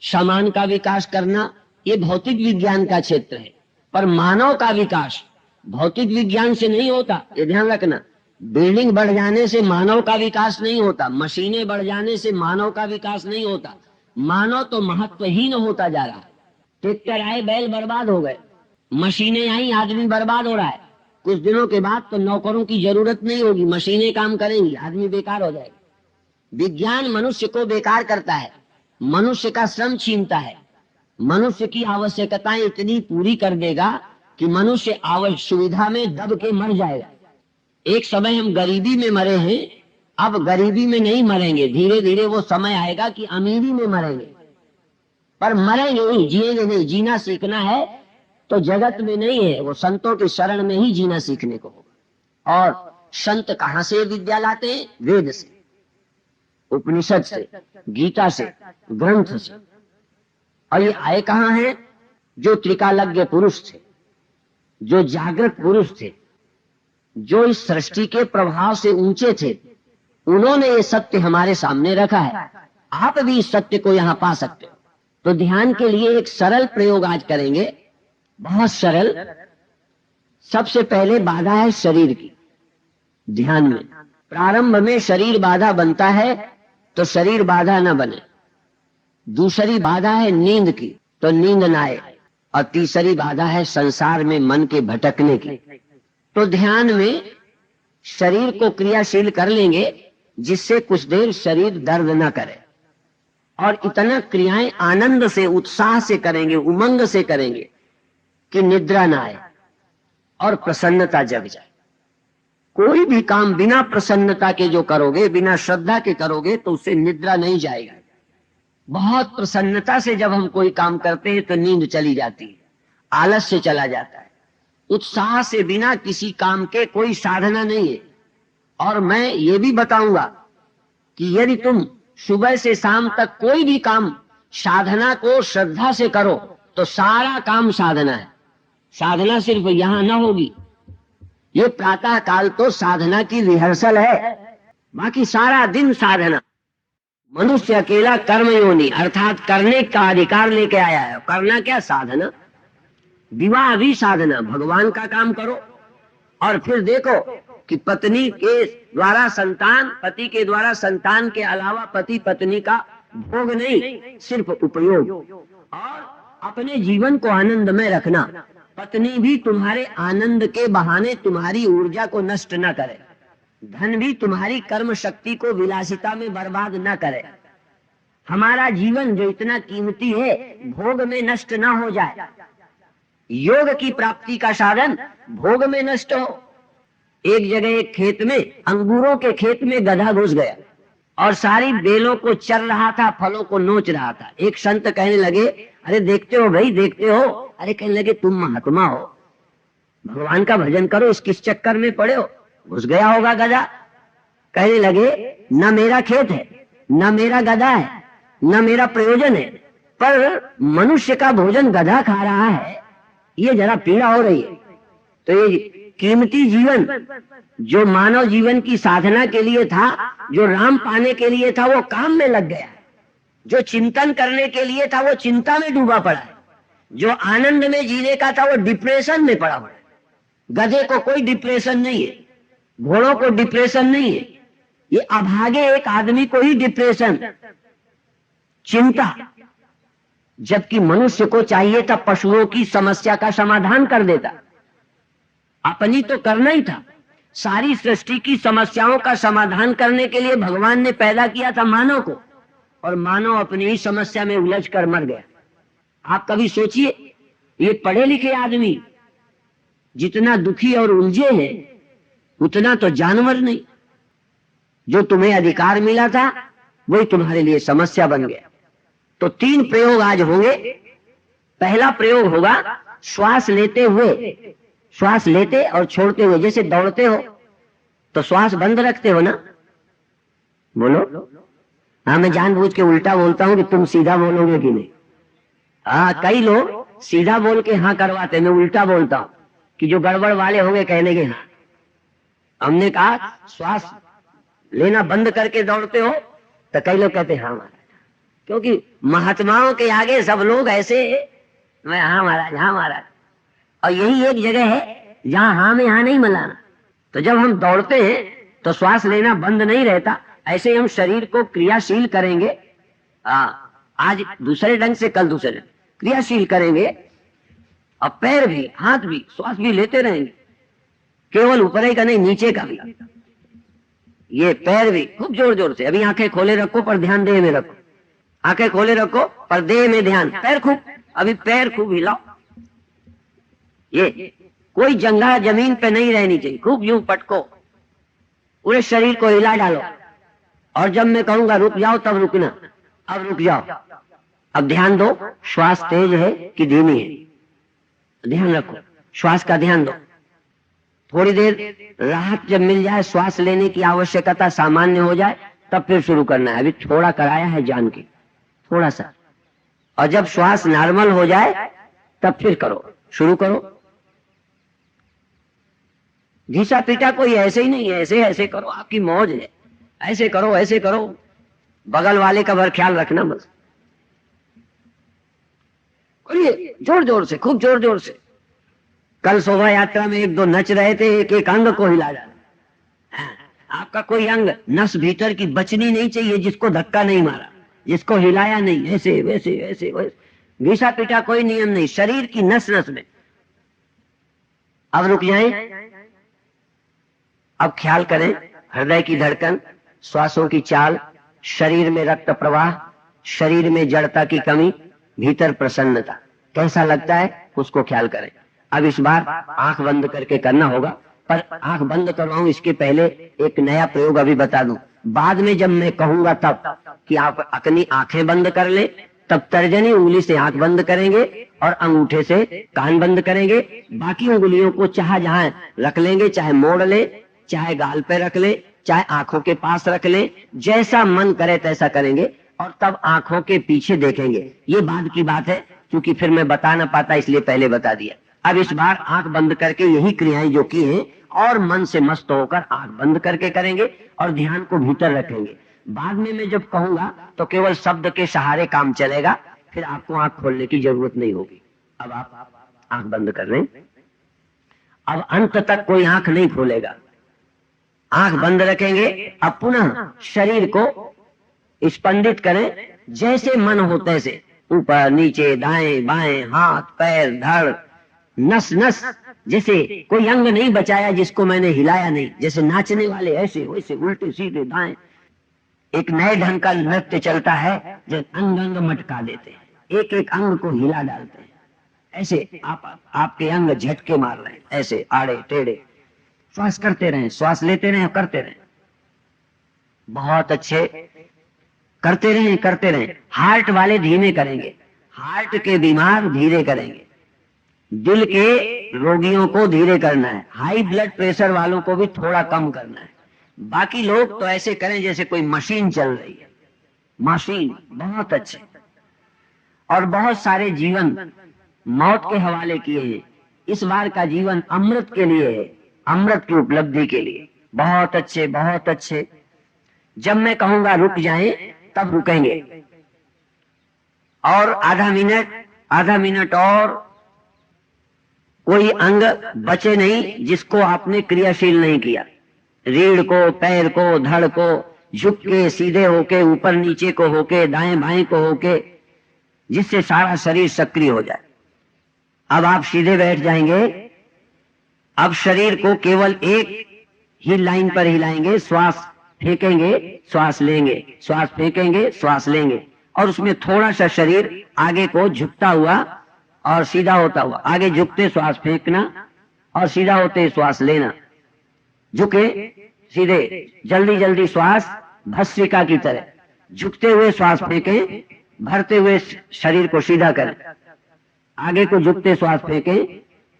सामान का विकास करना, ये भौतिक विज्ञान का क्षेत्र है। पर मानव का विकास भौतिक विज्ञान से नहीं होता, ये ध्यान रखना। बिल्डिंग बढ़ जाने से मानव का विकास नहीं होता, मशीनें बढ़ जाने से मानव का विकास नहीं होता। मानव तो महत्वहीन होता जा रहा है। ट्रैक्टर आए, बैल बर्बाद हो गए, मशीनें आई, आदमी बर्बाद हो रहा है। कुछ दिनों के बाद तो नौकरों की जरूरत नहीं होगी, मशीनें काम करेंगी, आदमी बेकार हो जाएगा। विज्ञान मनुष्य को बेकार करता है, मनुष्य का श्रम छीनता है, मनुष्य की आवश्यकताएं इतनी पूरी कर देगा कि मनुष्य आवश्यक सुविधा में दब के मर जाएगा। एक समय हम गरीबी में मरे हैं, अब गरीबी में नहीं मरेंगे, धीरे धीरे वो समय आएगा कि अमीरी में मरेंगे। पर मरेंगे नहीं, जिएंगे नहीं। जीना सीखना है तो जगत में नहीं है, वो संतों की शरण में ही जीना सीखने को होगा। और संत कहां से विद्या लाते हैं? वेद से, उपनिषद से, गीता से, ग्रंथ से। और ये आए कहां हैं? जो त्रिकालज्ञ पुरुष थे, जो जागृत पुरुष थे, जो इस सृष्टि के प्रभाव से ऊंचे थे, उन्होंने ये सत्य हमारे सामने रखा है। आप भी इस सत्य को यहां पा सकते हो। तो ध्यान के लिए एक सरल प्रयोग आज करेंगे, बहुत सरल। सबसे पहले बाधा है शरीर की। ध्यान में प्रारंभ में शरीर बाधा बनता है तो शरीर बाधा न बने। दूसरी बाधा है नींद की, तो नींद ना आए। और तीसरी बाधा है संसार में मन के भटकने की। तो ध्यान में शरीर को क्रियाशील कर लेंगे जिससे कुछ देर शरीर दर्द न करे, और इतना क्रियाएं आनंद से, उत्साह से करेंगे, उमंग से करेंगे कि निद्रा ना आए और प्रसन्नता जग जाए। कोई भी काम बिना प्रसन्नता के जो करोगे, बिना श्रद्धा के करोगे, तो उससे निद्रा नहीं जाएगा। बहुत प्रसन्नता से जब हम कोई काम करते हैं तो नींद चली जाती है, आलस्य चला जाता है। उत्साह से बिना किसी काम के कोई साधना नहीं है। और मैं ये भी बताऊंगा कि यदि तुम सुबह से शाम तक कोई भी काम साधना को श्रद्धा से करो तो सारा काम साधना है। साधना सिर्फ यहां न होगी, ये प्रातः काल तो साधना की रिहर्सल है, बाकी सारा दिन साधना। मनुष्य अकेला कर्मयोनि अर्थात करने का अधिकार लेके आया है। करना क्या? साधना। विवाह भी साधना, भगवान का काम करो। और फिर देखो कि पत्नी के द्वारा संतान, पति के द्वारा संतान के अलावा पति पत्नी का भोग नहीं, सिर्फ उपयोग। और अपने जीवन को आनंद में रखना। पत्नी भी तुम्हारे आनंद के बहाने तुम्हारी ऊर्जा को नष्ट न करे। धन भी तुम्हारी कर्म शक्ति को विलासिता में बर्बाद न करे। हमारा जीवन जो इतना कीमती है, भोग में नष्ट न हो जाए। योग की प्राप्ति का साधन भोग में नष्ट हो। एक जगह एक खेत में, अंगूरों के खेत में गधा घुस गया और सारी बेलों को चर रहा था, फलों को नोच रहा था। एक संत कहने लगे, अरे देखते हो भाई, देखते हो? अरे कहने लगे, तुम महात्मा हो, भगवान का भजन करो, इस किस चक्कर में पड़े हो? घुस गया होगा गधा। कहने लगे, न मेरा खेत है, न मेरा गधा है, न मेरा प्रयोजन है, पर मनुष्य का भोजन गधा खा रहा है, ये जरा पीड़ा हो रही है। तो ये कीमती जीवन जो मानव जीवन की साधना के लिए था, जो राम पाने के लिए था, वो काम में लग गया है। जो चिंतन करने के लिए था वो चिंता में डूबा पड़ा है। जो आनंद में जीने का था वो डिप्रेशन में पड़ा हुआ है। गधे को कोई डिप्रेशन नहीं है, घोड़ों को डिप्रेशन नहीं है, ये अभागे एक आदमी को ही डिप्रेशन, चिंता। जबकि मनुष्य को चाहिए था पशुओं की समस्या का समाधान कर देता। अपनी तो करना ही था। सारी सृष्टि की समस्याओं का समाधान करने के लिए भगवान ने पैदा किया था मानव को, और मानव अपनी ही समस्या में उलझ कर मर गया। आप कभी सोचिए, ये पढ़े लिखे आदमी जितना दुखी और उलझे हैं, उतना तो जानवर नहीं। जो तुम्हें अधिकार मिला था वही तुम्हारे लिए समस्या बन गया। तो 3 प्रयोग आज होंगे। पहला प्रयोग होगा श्वास लेते हुए, श्वास लेते और छोड़ते हुए। जैसे दौड़ते हो तो श्वास बंद रखते हो ना? बोलो। हाँ, मैं जानबूझ के उल्टा बोलता हूं कि तुम सीधा बोलोगे कि नहीं। हाँ, कई लोग सीधा बोल के हाँ करवाते, मैं उल्टा बोलता हूं कि जो गड़बड़ वाले होंगे कहने के हाँ। हमने कहा श्वास लेना बंद करके दौड़ते हो, तो कई लोग कहते हाँ महाराज, क्योंकि महात्माओं के आगे सब लोग ऐसे, मैं हाँ महाराज, हाँ महाराज। और यही एक जगह है जहां हाँ में हाँ नहीं मिलाना। तो जब हम दौड़ते हैं तो श्वास लेना बंद नहीं रहता। ऐसे हम शरीर को क्रियाशील करेंगे। आज दूसरे ढंग से, कल दूसरे ढंग क्रियाशील करेंगे। और पैर भी, हाथ भी, श्वास भी लेते रहेंगे, केवल ऊपर का नहीं, नीचे का भी। ये पैर भी खूब जोर जोर से। अभी आंखें खोले रखो पर ध्यान देह में रखो। आंखें खोले रखो पर देह में ध्यान। पैर खूब, अभी पैर खूब हिलाओ। ये कोई जंघा जमीन पे नहीं रहनी चाहिए, खूब यूं पटको, पूरे शरीर को हिला डालो। और जब मैं कहूंगा रुक जाओ तब रुकना। अब रुक जाओ, अब ध्यान दो, श्वास तेज है कि धीमी है, ध्यान रखो, श्वास का ध्यान दो। थोड़ी देर राहत जब मिल जाए, श्वास लेने की आवश्यकता सामान्य हो जाए, तब फिर शुरू करना है। अभी थोड़ा कराया है जान के, थोड़ा सा। और जब श्वास नॉर्मल हो जाए तब फिर करो, शुरू करो। घिसा पीटा कोई ऐसे ही नहीं है, ऐसे ऐसे करो, आपकी मौज है, ऐसे करो, ऐसे करो। बगल वाले का भर ख्याल रखना बस। बोलिए जोर जोर से, खूब जोर जोर से। कल शोभा यात्रा में एक दो नच रहे थे, एक एक अंग को हिला डाला। आपका कोई अंग, नस भीतर की बचनी नहीं चाहिए जिसको धक्का नहीं मारा, जिसको हिलाया नहीं, ऐसे वैसे ऐसे वैसे घिसा पीटा कोई नियम नहीं, शरीर की नस नस में। अब रुक जाएं, अब ख्याल करें हृदय की धड़कन, श्वासों की चाल, शरीर में रक्त प्रवाह, शरीर में जड़ता की कमी, भीतर प्रसन्नता, कैसा लगता है उसको ख्याल करें। अब इस बार आंख बंद करके करना होगा, पर आंख बंद करवाऊं इसके पहले एक नया प्रयोग अभी बता दूं। बाद में जब मैं कहूंगा तब कि आप अपनी आंखें बंद कर ले, तब तर्जनी उंगली से आंख बंद करेंगे और अंगूठे से कान बंद करेंगे। बाकी उंगलियों को चाहे जहां रख लेंगे, चाहे मोड़ ले, चाहे गाल पे रख ले, चाहे आंखों के पास रख ले, जैसा मन करे तैसा करेंगे और तब आंखों के पीछे देखेंगे। ये बाद की बात है, क्योंकि फिर मैं बता ना पाता इसलिए पहले बता दिया। अब इस बार आंख बंद करके यही क्रियाएं जो की हैं और मन से मस्त होकर आंख बंद करके करेंगे और ध्यान को भीतर रखेंगे। बाद में मैं जब कहूंगा तो केवल शब्द के सहारे काम चलेगा, फिर आपको आंख खोलने की जरूरत नहीं होगी। अब आप आंख बंद कर लें, अब अंत तक कोई आंख नहीं खोलेगा, आंख बंद रखेंगे। अब पुनः शरीर को स्पंदित करें, जैसे मन हो तैसे, ऊपर नीचे दाएं बाएं, हाथ पैर धड़ नस नस, जैसे कोई अंग नहीं बचाया जिसको मैंने हिलाया नहीं, जैसे नाचने वाले ऐसे वैसे उल्टे सीधे दाएं। एक नए ढंग का नृत्य चलता है जो अंग अंग मटका देते हैं, एक एक अंग को हिला डालते हैं। ऐसे आपके अंग झटके मार रहे हैं, ऐसे आड़े टेढ़े। श्वास करते रहें, श्वास लेते रहें, करते रहें, बहुत अच्छे, करते रहें करते रहें। हार्ट वाले धीमे करेंगे, हार्ट के बीमार धीरे करेंगे, दिल के रोगियों को धीरे करना है, हाई ब्लड प्रेशर वालों को भी थोड़ा कम करना है। बाकी लोग तो ऐसे करें जैसे कोई मशीन चल रही है, मशीन। बहुत अच्छे। और बहुत सारे जीवन मौत के हवाले किए हैं, इस बार का जीवन अमृत के लिए है, अमृत की उपलब्धि के लिए। बहुत अच्छे बहुत अच्छे। जब मैं कहूंगा रुक जाएं तब रुकेंगे, और आधा मिनट और कोई अंग बचे नहीं जिसको आपने क्रियाशील नहीं किया। रीढ़ को, पैर को, धड़ को, झुक के, सीधे होके, ऊपर नीचे को होके, दाएं बाएं को होके, जिससे सारा शरीर सक्रिय हो जाए। अब आप सीधे बैठ जाएंगे। अब शरीर को केवल एक ही लाइन पर हिलाएंगे, श्वास फेंकेंगे, श्वास लेंगे, श्वास फेंकेंगे, श्वास लेंगे, और उसमें थोड़ा सा शरीर आगे को झुकता हुआ और सीधा होता हुआ, आगे झुकते श्वास फेंकना और सीधा होते श्वास लेना, झुके सीधे, जल्दी जल्दी श्वास भस्त्रिका की तरह, झुकते हुए श्वास फेंके, भरते हुए शरीर को सीधा करें, आगे को झुकते श्वास फेंके,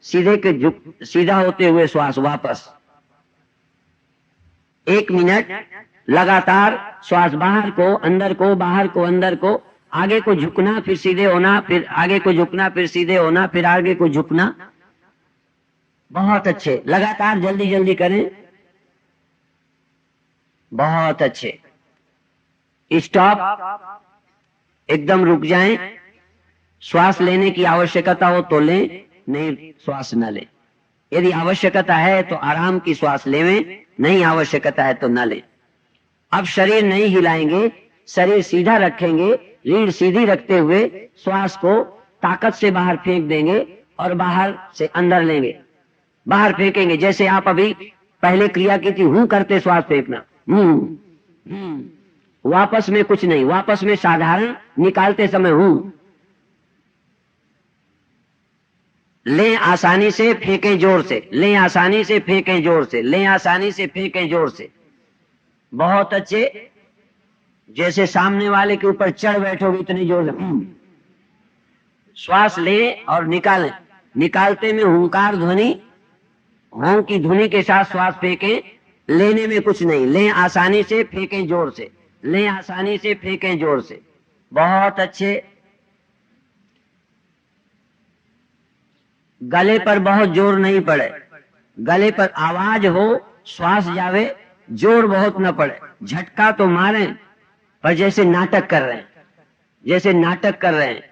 सीधा होते हुए श्वास वापस। 1 मिनट लगातार श्वास बाहर को अंदर को, बाहर को अंदर को, आगे को झुकना, फिर सीधे होना, फिर आगे को झुकना, फिर सीधे होना, फिर आगे को झुकना। बहुत अच्छे, लगातार जल्दी जल्दी करें। बहुत अच्छे। स्टॉप, एकदम रुक जाएं। श्वास लेने की आवश्यकता हो तो लें, नहीं श्वास न लें। यदि आवश्यकता है तो आराम की श्वास लेवें, नहीं आवश्यकता है तो न लें। अब शरीर नहीं हिलाएंगे, शरीर सीधा रखेंगे, रीढ़ सीधी रखते हुए श्वास को ताकत से बाहर फेंक देंगे और बाहर से अंदर लेंगे, बाहर फेंकेंगे। जैसे आप अभी पहले क्रिया की थी, हूं करते श्वास फेंकना, वापस में कुछ नहीं, वापस में साधारण निकालते समय हूं। लें आसानी से, फेंकें जोर से, लें आसानी से, फेंकें जोर से, लें आसानी से, फेंकें जोर से। बहुत अच्छे। जैसे सामने वाले के ऊपर चढ़ बैठोगे इतनी जोर से। श्वास लें और निकालें, निकालते में हुंकार ध्वनि, हों की ध्वनि के साथ श्वास फेंकें। लेने में कुछ नहीं, लें आसानी से, फेंकें जोर से, लें आसानी से, फेंकें जोर से। बहुत अच्छे। गले पर बहुत जोर नहीं पड़े, गले पर आवाज हो, श्वास जावे, जोर बहुत न पड़े। झटका तो मारें पर जैसे नाटक कर रहे हैं, जैसे नाटक कर रहे हैं।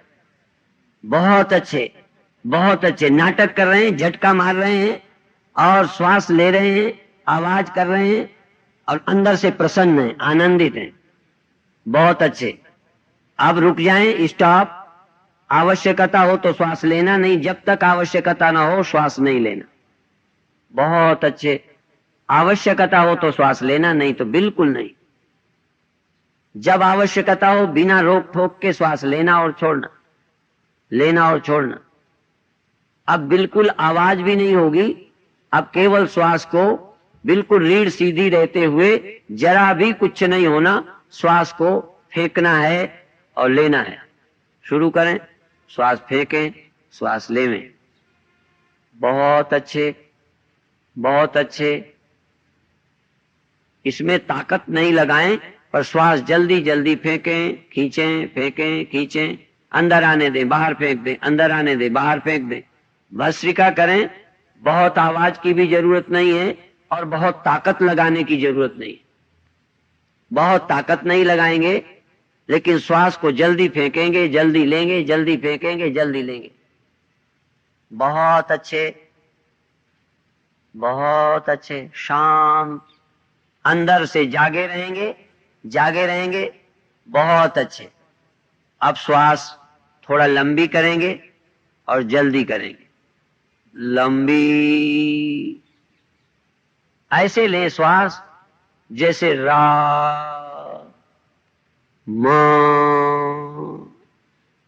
बहुत अच्छे, बहुत अच्छे। नाटक कर रहे हैं, झटका मार रहे हैं और श्वास ले रहे हैं, आवाज कर रहे हैं और अंदर से प्रसन्न हैं, आनंदित हैं। बहुत अच्छे। अब रुक जाएं, स्टॉप। आवश्यकता हो तो श्वास लेना, नहीं जब तक आवश्यकता ना हो श्वास नहीं लेना। बहुत अच्छे। आवश्यकता हो तो श्वास लेना, नहीं तो बिल्कुल नहीं। जब आवश्यकता हो बिना रोक ठोक के श्वास लेना और छोड़ना, लेना और छोड़ना। अब बिल्कुल आवाज भी नहीं होगी, अब केवल श्वास को बिल्कुल रीढ़ सीधी रहते हुए जरा भी कुछ नहीं होना, श्वास को फेंकना है और लेना है। शुरू करें। श्वास फेंकें, श्वास लेवें। बहुत अच्छे, बहुत अच्छे। इसमें ताकत नहीं लगाएं, पर श्वास जल्दी जल्दी फेंकें, खींचें, फेंकें, खींचें। अंदर आने दें, बाहर फेंक दें, अंदर आने दें, बाहर फेंक दें। भस्त्रिका करें। बहुत आवाज की भी जरूरत नहीं है और बहुत ताकत लगाने की जरूरत नहीं। बहुत ताकत नहीं लगाएंगे, लेकिन श्वास को जल्दी फेंकेंगे, जल्दी लेंगे, जल्दी फेंकेंगे, जल्दी लेंगे। बहुत अच्छे, बहुत अच्छे। शांत, अंदर से जागे रहेंगे, जागे रहेंगे। बहुत अच्छे। अब श्वास थोड़ा लंबी करेंगे और जल्दी करेंगे। लंबी। ऐसे लें श्वास जैसे रा, म,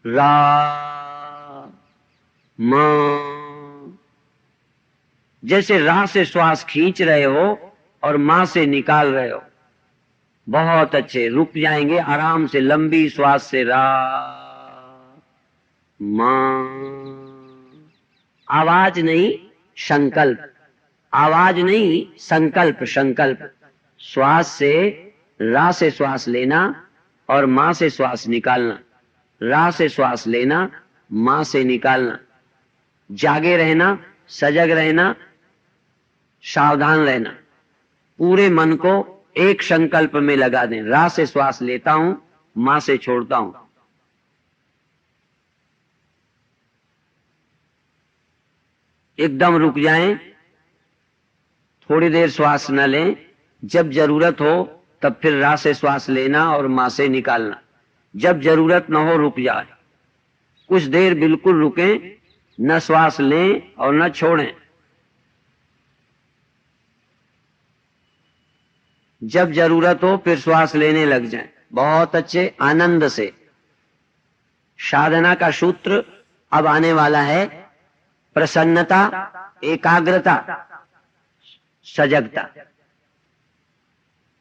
रा, म। जैसे रा से श्वास खींच रहे हो और मां से निकाल रहे हो। बहुत अच्छे। रुक जाएंगे आराम से, लंबी श्वास से रा, मां। आवाज नहीं, संकल्प। आवाज नहीं, संकल्प, संकल्प। श्वास से, रा से श्वास लेना और मां से श्वास निकालना। रा से श्वास लेना, मां से निकालना। जागे रहना, सजग रहना, सावधान रहना। पूरे मन को एक संकल्प में लगा दें। रा से श्वास लेता हूं, मां से छोड़ता हूं। एकदम रुक जाएं, थोड़ी देर श्वास न लें। जब जरूरत हो तब फिर रा से श्वास लेना और मां से निकालना। जब जरूरत न हो रुक जाए। कुछ देर बिल्कुल रुकें, न श्वास लें और न छोड़ें। जब जरूरत हो फिर श्वास लेने लग जाएं। बहुत अच्छे, आनंद से। साधना का सूत्र अब आने वाला है। प्रसन्नता, एकाग्रता, सजगता।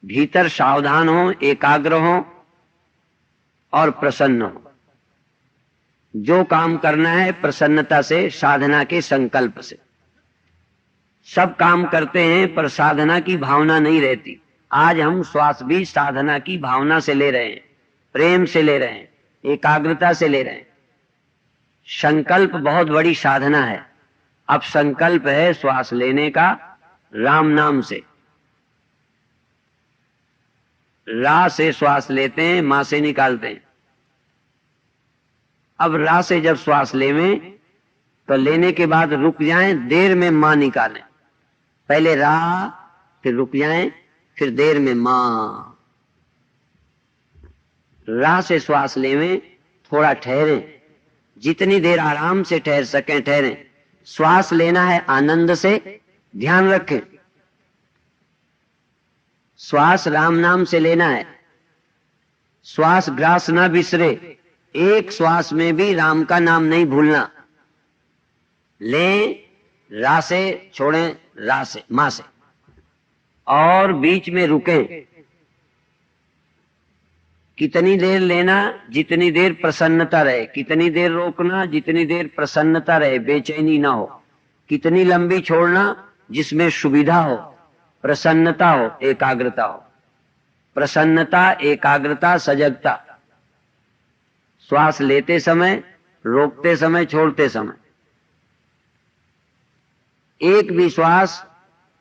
भीतर सावधान हो, एकाग्र हो और प्रसन्न हो। जो काम करना है प्रसन्नता से, साधना के संकल्प से। सब काम करते हैं पर साधना की भावना नहीं रहती। आज हम श्वास भी साधना की भावना से ले रहे हैं, प्रेम से ले रहे हैं, एकाग्रता से ले रहे हैं। संकल्प बहुत बड़ी साधना है। अब संकल्प है श्वास लेने का राम नाम से। रा से श्वास लेते हैं, मां से निकालते हैं। अब रा से जब श्वास लेवें तो लेने के बाद रुक जाएं, देर में मां निकालें। पहले रा, फिर रुक जाएं, फिर देर में मां। रा से श्वास लेवें, थोड़ा ठहरें, जितनी देर आराम से ठहर सकें ठहरें। श्वास लेना है आनंद से, ध्यान रखें। श्वास राम नाम से लेना है। श्वास ग्रास ना बिसरे। एक श्वास में भी राम का नाम नहीं भूलना। लें रा से, छोड़ें रा से, मां से, और बीच में रुकें। कितनी देर लेना, जितनी देर प्रसन्नता रहे। कितनी देर रोकना, जितनी देर प्रसन्नता रहे, बेचैनी ना हो। कितनी लंबी छोड़ना, जिसमें सुविधा हो, प्रसन्नता हो, एकाग्रता हो। प्रसन्नता, एकाग्रता, सजगता। श्वास लेते समय, रोकते समय, छोड़ते समय। एक भी श्वास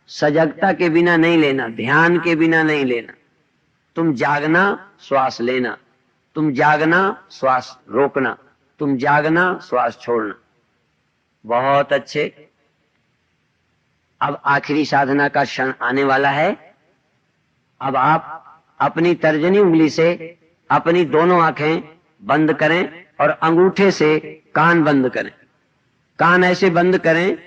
सजगता के बिना नहीं लेना, ध्यान के बिना नहीं लेना। तुम जागना, श्वास लेना, तुम जागना, श्वास रोकना। तुम जागना, श्वास छोड़ना। बहुत अच्छे। अब आखिरी साधना का क्षण आने वाला है। अब आप अपनी तर्जनी उंगली से अपनी दोनों आंखें बंद करें और अंगूठे से कान बंद करें। कान ऐसे बंद करें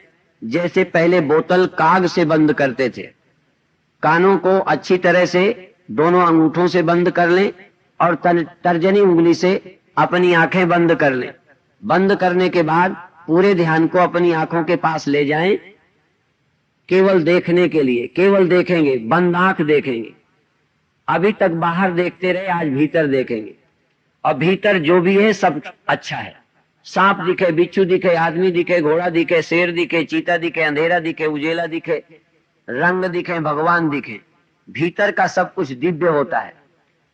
जैसे पहले बोतल काग से बंद करते थे। कानों को अच्छी तरह से दोनों अंगूठों से बंद कर लें और तर्जनी उंगली से अपनी आंखें बंद कर लें। बंद करने के बाद पूरे ध्यान को अपनी आंखों के पास ले जाएं, केवल देखने के लिए। केवल देखेंगे, बंद आंख देखेंगे। अभी तक बाहर देखते रहे, आज भीतर देखेंगे। और भीतर जो भी है सब अच्छा है। सांप दिखे, बिच्छू दिखे, आदमी दिखे, घोड़ा दिखे, शेर दिखे, चीता दिखे, अंधेरा दिखे, उजेला दिखे, रंग दिखे, भगवान दिखे, भीतर का सब कुछ दिव्य होता है।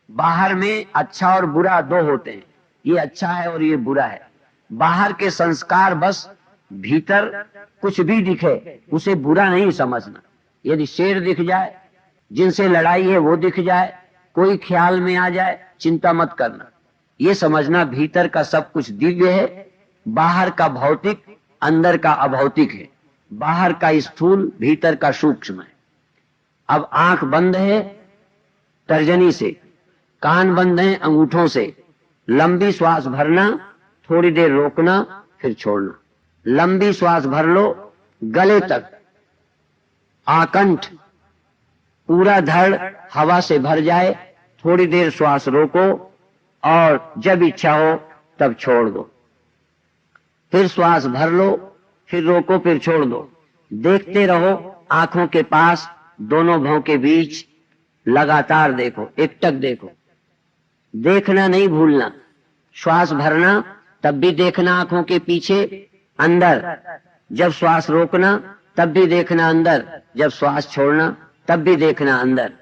बाहर में अच्छा और बुरा दो होते हैं, ये अच्छा है और ये बुरा है। बाहर के संस्कार बस, भीतर कुछ भी दिखे उसे बुरा नहीं समझना। यदि शेर दिख जाए, जिनसे लड़ाई है वो दिख जाए, कोई ख्याल में आ जाए, चिंता मत करना। ये समझना भीतर का सब कुछ दिव्य है, बाहर का भौतिक अंदर का अभौतिक है। बाहर का स्थूल, भीतर का सूक्ष्म है। अब आंख बंद है तर्जनी से, कान बंद है अंगूठों से। लंबी श्वास भरना, थोड़ी देर रोकना, फिर छोड़ना। लंबी श्वास भर लो गले तक, आकंठ पूरा धड़ हवा से भर जाए। थोड़ी देर श्वास रोको और जब इच्छा हो तब छोड़ दो। फिर श्वास भर लो, फिर रोको, फिर छोड़ दो। देखते रहो आंखों के पास, दोनों भौं के बीच। लगातार देखो, एकटक देखो। देखना नहीं भूलना। श्वास भरना तब भी देखना आंखों के पीछे अंदर। जब श्वास रोकना तब भी देखना अंदर। जब श्वास छोड़ना तब भी देखना अंदर।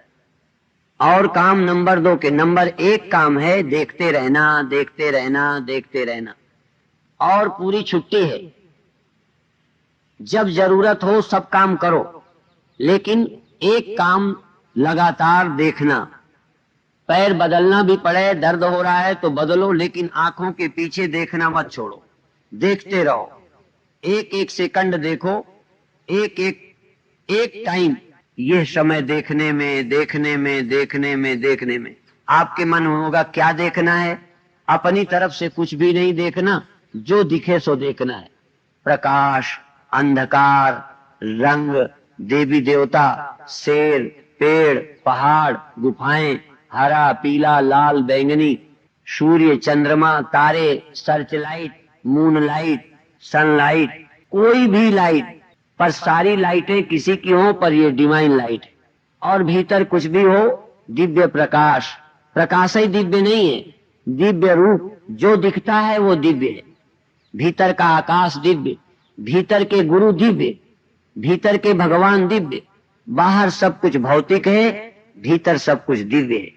और काम नंबर 2 के। नंबर 1 काम है देखते रहना, देखते रहना, देखते रहना। और पूरी छुट्टी है। जब जरूरत हो सब काम करो, लेकिन एक काम लगातार देखना। पैर बदलना भी पड़े, दर्द हो रहा है तो बदलो, लेकिन आंखों के पीछे देखना मत छोड़ो। देखते रहो, एक एक सेकंड देखो, एक टाइम। यह समय देखने में, देखने में, देखने में, देखने में। आपके मन होगा क्या देखना है? अपनी तरफ से कुछ भी नहीं देखना, जो दिखे सो देखना है। प्रकाश, अंधकार, रंग, देवी देवता, शेर, पेड़, पहाड़, गुफाएं, हरा, पीला, लाल, बैंगनी, सूर्य, चंद्रमा, तारे, search light, moon light, sunlight, कोई भी लाइट। पर सारी लाइटें किसी की हो, पर ये डिवाइन लाइट है। और भीतर कुछ भी हो, दिव्य प्रकाश। प्रकाश ही दिव्य नहीं है, दिव्य रूप। जो दिखता है वो दिव्य है। भीतर का आकाश दिव्य, भीतर के गुरु दिव्य, भीतर के भगवान दिव्य। बाहर सब कुछ भौतिक है, भीतर सब कुछ दिव्य है।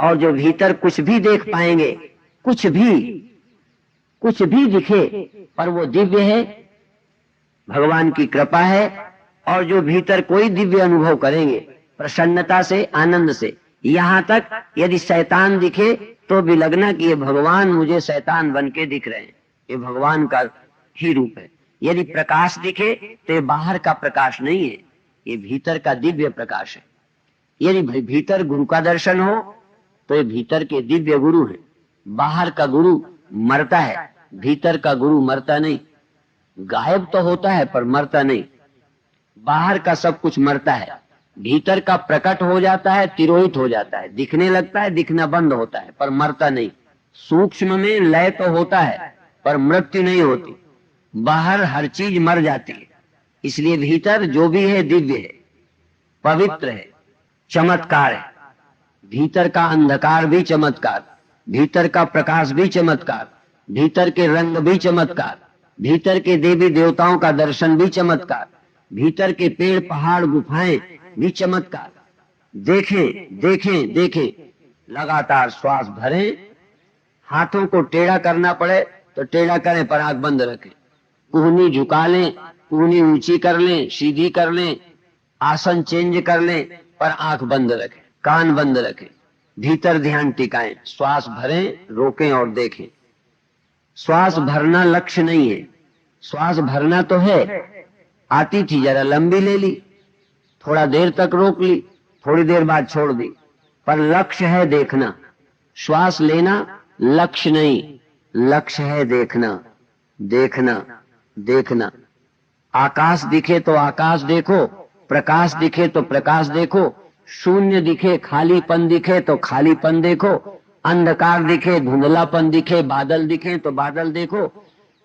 और जो भीतर कुछ भी देख पाएंगे, कुछ भी दिखे, पर वो दिव्य है, भगवान की कृपा है। और जो भीतर कोई दिव्य अनुभव करेंगे, प्रसन्नता से, आनंद से। यहां तक यदि शैतान दिखे तो भी लगना कि ये भगवान मुझे शैतान बन के दिख रहे हैं, ये भगवान का ही रूप है। यदि प्रकाश दिखे तो ये बाहर का प्रकाश नहीं है, ये भीतर का दिव्य प्रकाश है। यदि भीतर गुरु का दर्शन हो तो ये भीतर के दिव्य गुरु है। बाहर का गुरु मरता है, भीतर का गुरु मरता नहीं। गायब तो होता है पर मरता नहीं। बाहर का सब कुछ मरता है, भीतर का प्रकट हो जाता है, तिरोहित हो जाता है, दिखने लगता है, दिखना बंद होता है, पर मरता नहीं। सूक्ष्म में लय तो होता है पर मृत्यु नहीं होती। बाहर हर चीज मर जाती है, इसलिए भीतर जो भी है दिव्य है, पवित्र है, चमत्कार है। भीतर का अंधकार भी चमत्कार, भीतर का प्रकाश भी चमत्कार, भीतर के रंग भी चमत्कार, भीतर के देवी देवताओं का दर्शन भी चमत्कार, भीतर के पेड़, पहाड़, गुफाएं भी चमत्कार। देखें, देखें, देखें। लगातार श्वास भरें। हाथों को टेढ़ा करना पड़े तो टेढ़ा करें, पर आंख बंद रखें। कुहनी झुका लें, कुहनी ऊंची कर लें, सीधी कर लें, आसन चेंज कर लें, पर आंख बंद रखें, कान बंद रखें। भीतर ध्यान टिकाएं, श्वास भरें, रोकें और देखें। श्वास भरना लक्ष्य नहीं है। श्वास भरना तो है, आती थी जरा लंबी ले ली, थोड़ा देर तक रोक ली, थोड़ी देर बाद छोड़ दी, पर लक्ष्य है देखना। श्वास लेना लक्ष्य नहीं, लक्ष्य है देखना, देखना, देखना। आकाश दिखे तो आकाश देखो, प्रकाश दिखे तो प्रकाश देखो, शून्य दिखे, खालीपन दिखे तो खालीपन देखो, अंधकार दिखे, धुंधलापन दिखे, बादल दिखे तो बादल देखो।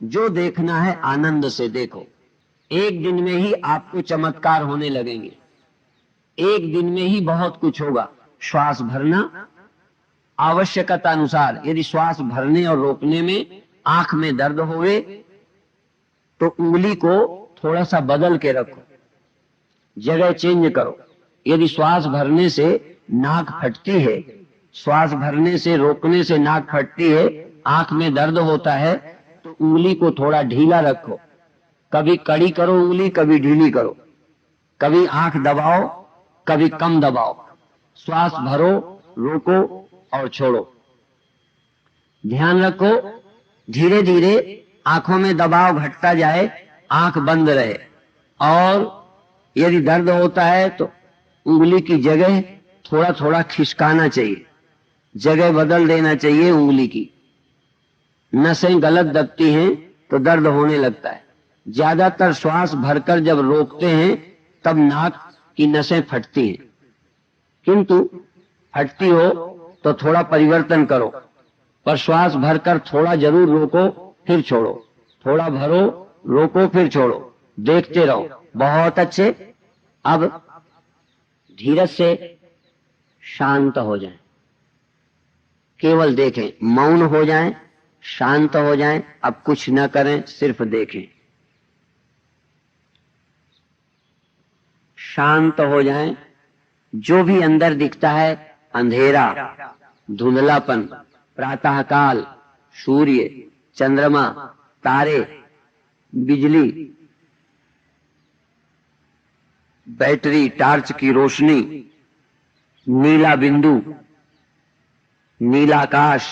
जो देखना है आनंद से देखो। एक दिन में ही आपको चमत्कार होने लगेंगे, एक दिन में ही बहुत कुछ होगा। श्वास भरना आवश्यकता अनुसार, यदि श्वास भरने और रोकने में आंख में दर्द होवे तो उंगली को थोड़ा सा बदल के रखो, जगह चेंज करो। यदि श्वास भरने से नाक फटती है, श्वास भरने से रोकने से नाक फटती है, आंख में दर्द होता है, तो उंगली को थोड़ा ढीला रखो। कभी कड़ी करो उंगली, कभी ढीली करो, कभी आंख दबाओ, कभी कम दबाओ। श्वास भरो, रोको और छोड़ो। ध्यान रखो, धीरे धीरे आंखों में दबाव घटता जाए, आंख बंद रहे। और यदि दर्द होता है तो उंगली की जगह थोड़ा थोड़ा खिसकाना चाहिए, जगह बदल देना चाहिए उंगली की। नसें गलत दबती हैं तो दर्द होने लगता है। ज्यादातर श्वास भरकर जब रोकते हैं तब नाक की नसें फटती हैं, किंतु फटती हो तो थोड़ा परिवर्तन करो, पर श्वास भरकर थोड़ा जरूर रोको फिर छोड़ो, थोड़ा भरो रोको फिर छोड़ो, देखते रहो। बहुत अच्छे। अब धीरज से शांत हो जाएं, केवल देखें, मौन हो जाएं, शांत हो जाएं। अब कुछ न करें, सिर्फ देखें, शांत हो जाएं। जो भी अंदर दिखता है, अंधेरा, धुंधलापन, प्रातःकाल, सूर्य, चंद्रमा, तारे, बिजली, बैटरी, टार्च की रोशनी, नीला बिंदु, नीलाकाश,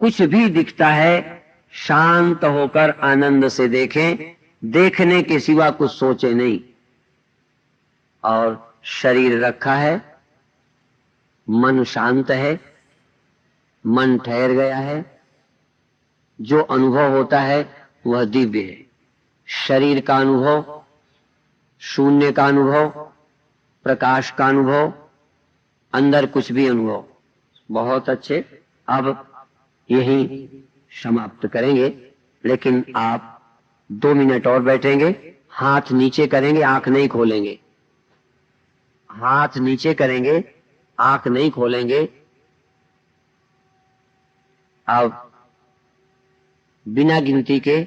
कुछ भी दिखता है, शांत होकर आनंद से देखें। देखने के सिवा कुछ सोचे नहीं। और शरीर रखा है, मन शांत है, मन ठहर गया है। जो अनुभव होता है वह दिव्य है। शरीर का अनुभव, शून्य का अनुभव, प्रकाश का अनुभव, अंदर कुछ भी अनुभव। बहुत अच्छे। अब यही समाप्त करेंगे, लेकिन आप 2 मिनट और बैठेंगे। हाथ नीचे करेंगे, आंख नहीं खोलेंगे। हाथ नीचे करेंगे, आंख नहीं खोलेंगे। अब बिना गिनती के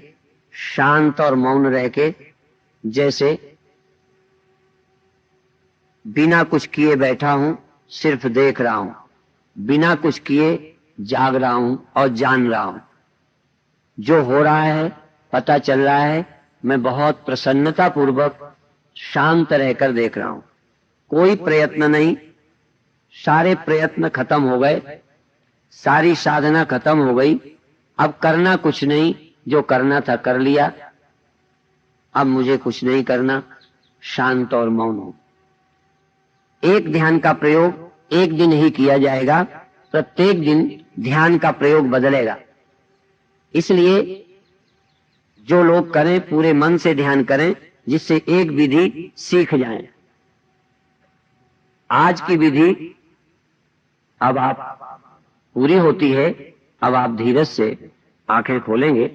शांत और मौन रह के, जैसे बिना कुछ किए बैठा हूं, सिर्फ देख रहा हूं, बिना कुछ किए जाग रहा हूं और जान रहा हूं। जो हो रहा है पता चल रहा है, मैं बहुत प्रसन्नता पूर्वक शांत रहकर देख रहा हूं। कोई प्रयत्न नहीं, सारे प्रयत्न खत्म हो गए, सारी साधना खत्म हो गई। अब करना कुछ नहीं, जो करना था कर लिया, अब मुझे कुछ नहीं करना, शांत और मौन हो। एक ध्यान का प्रयोग एक दिन ही किया जाएगा, प्रत्येक दिन ध्यान का प्रयोग बदलेगा। इसलिए जो लोग करें पूरे मन से ध्यान करें, जिससे एक विधि सीख जाएं। आज की विधि अब आप पूरी होती है। अब आप धीरज से आंखें खोलेंगे।